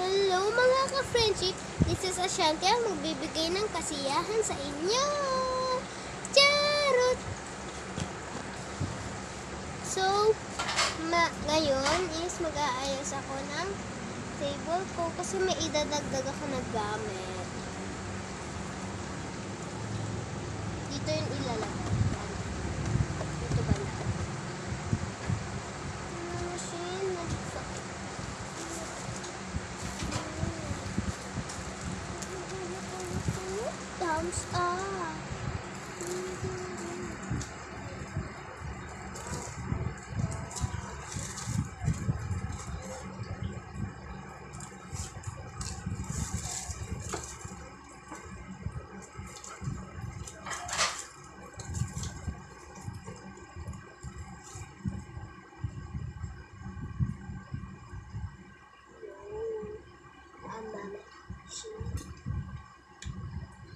Hello mga ka-friendship, this is Ashanti ang magbibigay ng kasiyahan sa inyo. Charot! So, ngayon is mag-aayos ako ng table ko kasi may idadagdag ako na gamit. Dito yung ilalagay. Dito ba na? Thumbs up.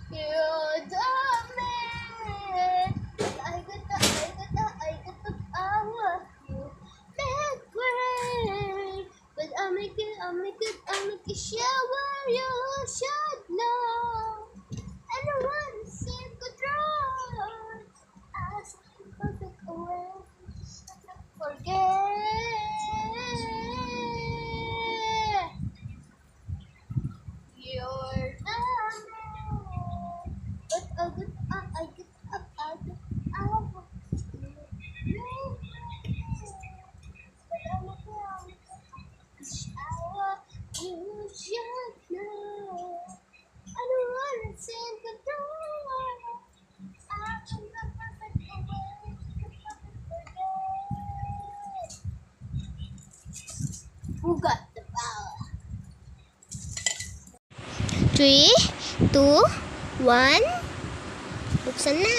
You're the man. I got the power. You make great. But I'll make it shower. You should know. I don't want to see control. Ask perfect away. Forget. You're the I get up, you should know. I don't wanna sing control. I'm the perfect away. Who got the power? 3, 2, 1. Buksan na.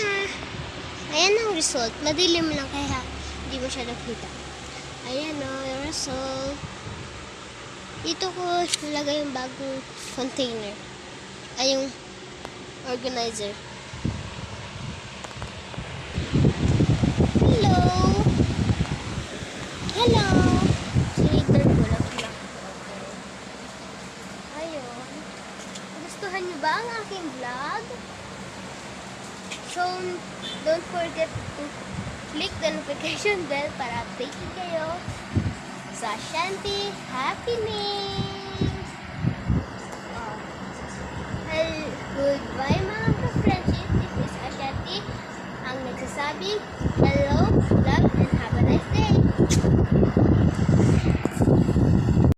Ayan ang result. Madilim lang kaya hindi mo siya nakita. Ayan o, yung result. Dito ko nilagay yung bagong container. Ay, yung organizer. Hello! Hello! Sinitter ko lang. Ayun. Gustuhan niyo ba ang aking vlog? So, don't forget to click the notification bell para updated kayo sa Ashanti Happenings. Goodbye mga ka-friendship. This is Ashanti ang nagsasabi, hello